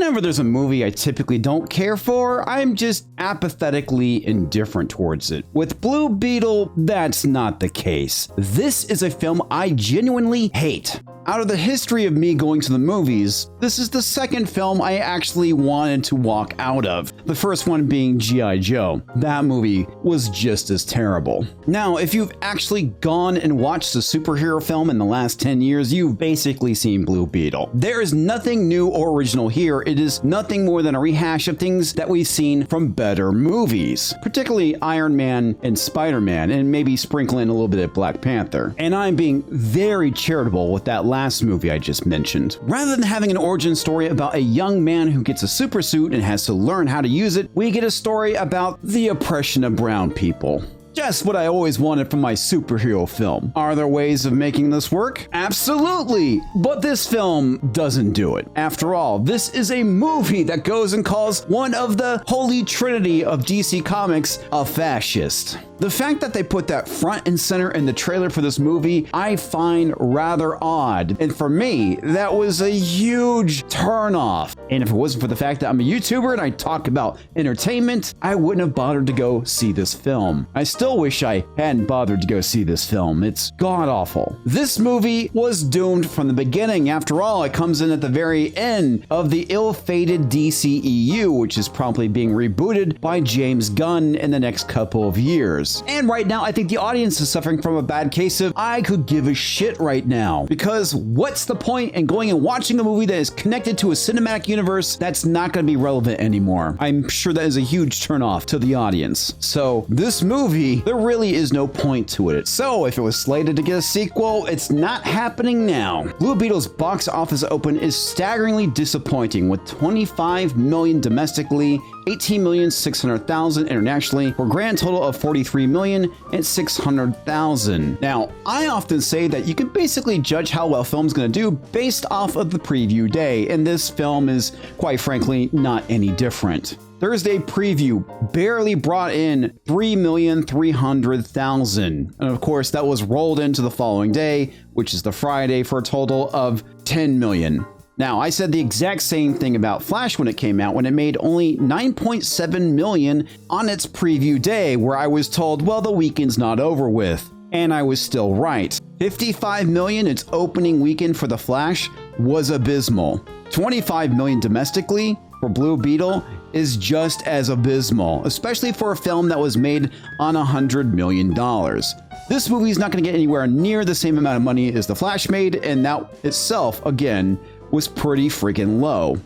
Whenever there's a movie I typically don't care for, I'm just apathetically indifferent towards it. With Blue Beetle, that's not the case. This is a film I genuinely hate. Out of the history of me going to the movies, this is the second film I actually wanted to walk out of. The first one being G.I. Joe. That movie was just as terrible. Now, if you've actually gone and watched a superhero film in the last 10 years, you've basically seen Blue Beetle. There is nothing new or original here. It is nothing more than a rehash of things that we've seen from better movies, particularly Iron Man and Spider-Man, and maybe sprinkle in a little bit of Black Panther. And I'm being very charitable with that last movie I just mentioned. Rather than having an origin story about a young man who gets a super suit and has to learn how to use it, we get a story about the oppression of brown people. Just what I always wanted from my superhero film. Are there ways of making this work? Absolutely! But this film doesn't do it. After all, this is a movie that goes and calls one of the holy trinity of DC Comics a fascist. The fact that they put that front and center in the trailer for this movie, I find rather odd. And for me, that was a huge turnoff. And if it wasn't for the fact that I'm a YouTuber and I talk about entertainment, I wouldn't have bothered to go see this film. I still wish I hadn't bothered to go see this film. It's god-awful. This movie was doomed from the beginning. After all, it comes in at the very end of the ill-fated DCEU, which is promptly being rebooted by James Gunn in the next couple of years. And right now, I think the audience is suffering from a bad case of I could give a shit right now. Because what's the point in going and watching a movie that is connected to a cinematic universe that's not going to be relevant anymore? I'm sure that is a huge turnoff to the audience. So this movie, there really is no point to it. So if it was slated to get a sequel, it's not happening now. Blue Beetle's box office open is staggeringly disappointing, with 25 million domestically, 18,600,000 internationally, for a grand total of 43,600,000. Now, I often say that you can basically judge how well a film's gonna do based off of the preview day, and this film is, quite frankly, not any different. Thursday preview barely brought in 3,300,000. And of course, that was rolled into the following day, which is the Friday, for a total of 10 million. Now, I said the exact same thing about Flash when it came out, when it made only 9.7 million on its preview day, where I was told, well, the weekend's not over with. And I was still right. 55 million its opening weekend for The Flash was abysmal. 25 million domestically for Blue Beetle is just as abysmal, especially for a film that was made on $100 million. This movie is not going to get anywhere near the same amount of money as The Flash made, and that itself, again, was pretty freaking low,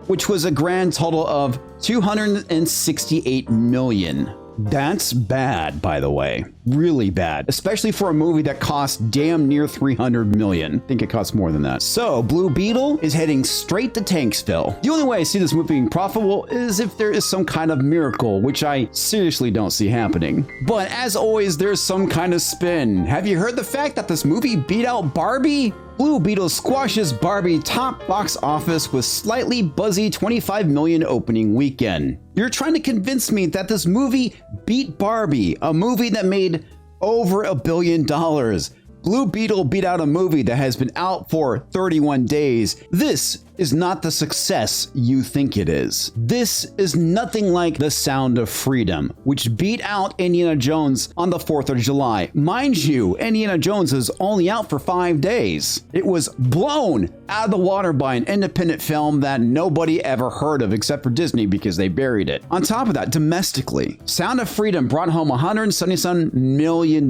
which was a grand total of 268 million. That's bad, by the way. Really bad, especially for a movie that cost damn near 300 million. I think it costs more than that. So Blue Beetle is heading straight to Tanksville. The only way I see this movie being profitable is if there is some kind of miracle, which I seriously don't see happening. But as always, there's some kind of spin. Have you heard the fact that this movie beat out Barbie? Blue Beetle squashes Barbie top box office with slightly buzzy 25 million opening weekend. You're trying to convince me that this movie beat Barbie, a movie that made over $1 billion. Blue Beetle beat out a movie that has been out for 31 days. This is not the success you think it is. This is nothing like The Sound of Freedom, which beat out Indiana Jones on the 4th of July. Mind you, Indiana Jones is only out for 5 days. It was blown out of the water by an independent film that nobody ever heard of except for Disney because they buried it. On top of that, domestically, Sound of Freedom brought home $177 million,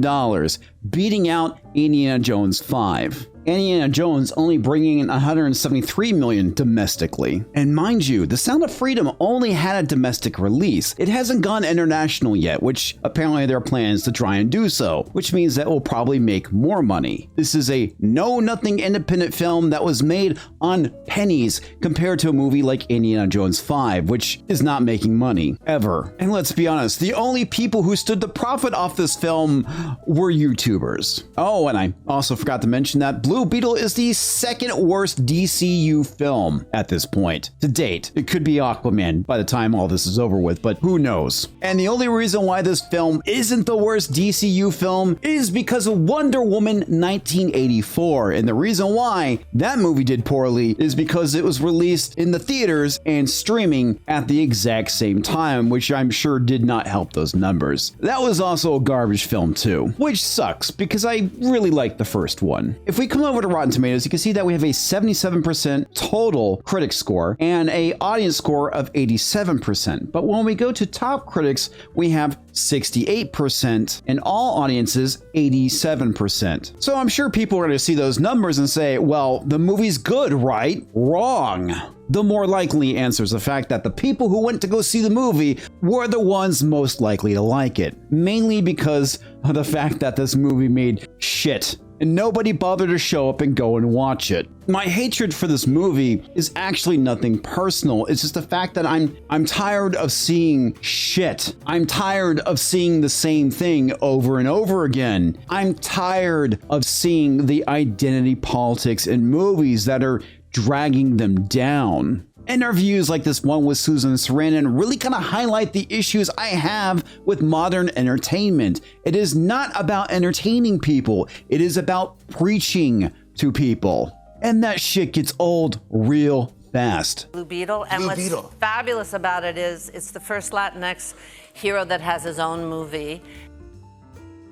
beating out Indiana Jones 5. Indiana Jones only bringing in $173 million domestically. And mind you, The Sound of Freedom only had a domestic release. It hasn't gone international yet, which apparently there are plans to try and do so, which means that it will probably make more money. This is a know-nothing independent film that was made on pennies compared to a movie like Indiana Jones 5, which is not making money, ever. And let's be honest, the only people who stood to profit off this film were YouTubers. Oh, and I also forgot to mention that Blue Blue Beetle is the second worst DCU film at this point to date. It could be Aquaman by the time all this is over with, but who knows? And the only reason why this film isn't the worst DCU film is because of Wonder Woman 1984. And the reason why that movie did poorly is because it was released in the theaters and streaming at the exact same time, which I'm sure did not help those numbers. That was also a garbage film too, which sucks because I really liked the first one. If we come over to Rotten Tomatoes, you can see that we have a 77% total critic score and a audience score of 87%. But when we go to top critics, we have 68% and all audiences 87%. So I'm sure people are going to see those numbers and say, well, the movie's good, right? Wrong. The more likely answer is the fact that the people who went to go see the movie were the ones most likely to like it, mainly because of the fact that this movie made shit and nobody bothered to show up and go and watch it. My hatred for this movie is actually nothing personal. It's just the fact that I'm tired of seeing shit. I'm tired of seeing the same thing over and over again. I'm tired of seeing the identity politics in movies that are dragging them down. Interviews like this one with Susan Sarandon really kind of highlight the issues I have with modern entertainment. It is not about entertaining people. It is about preaching to people. And that shit gets old real fast. Blue Beetle. And what's fabulous about it is it's the first Latinx hero that has his own movie.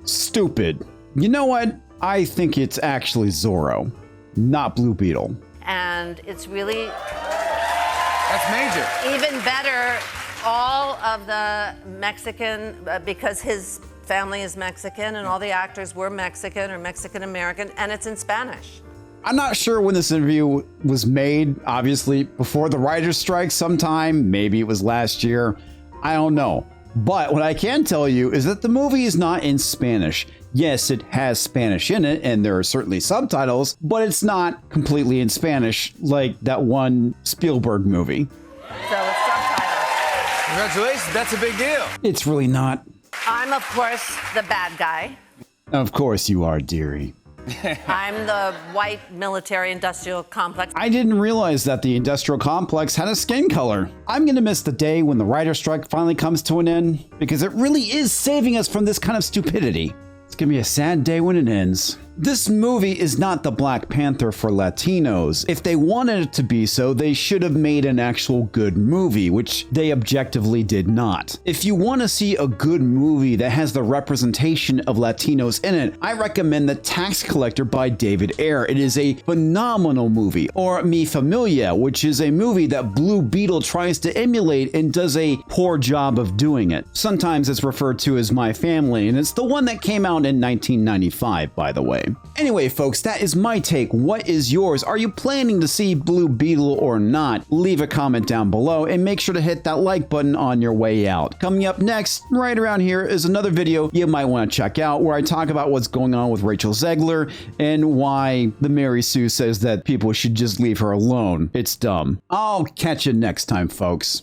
Stupid. You know what? I think it's actually Zorro, not Blue Beetle. And it's really... That's major. Even better, all of the Mexican, because his family is Mexican and all the actors were Mexican or Mexican American, and it's in Spanish. I'm not sure when this interview was made, obviously before the writer's strike sometime, maybe it was last year, I don't know. But what I can tell you is that the movie is not in Spanish. Yes, it has Spanish in it, and there are certainly subtitles, but it's not completely in Spanish like that one Spielberg movie. So it's subtitles. Congratulations, that's a big deal. It's really not. I'm, of course, the bad guy. Of course you are, dearie. I'm the white military industrial complex. I didn't realize that the industrial complex had a skin color. I'm gonna miss the day when the writer's strike finally comes to an end, because it really is saving us from this kind of stupidity. It's gonna be a sad day when it ends. This movie is not the Black Panther for Latinos. If they wanted it to be so, they should have made an actual good movie, which they objectively did not. If you want to see a good movie that has the representation of Latinos in it, I recommend The Tax Collector by David Ayer. It is a phenomenal movie. Or Mi Familia, which is a movie that Blue Beetle tries to emulate and does a poor job of doing it. Sometimes it's referred to as My Family, and it's the one that came out in 1995, by the way. Anyway, folks, that is my take. What is yours? Are you planning to see Blue Beetle or not? Leave a comment down below and make sure to hit that like button on your way out. Coming up next, right around here, is another video you might want to check out where I talk about what's going on with Rachel Zegler and why the Mary Sue says that people should just leave her alone. It's dumb. I'll catch you next time, folks.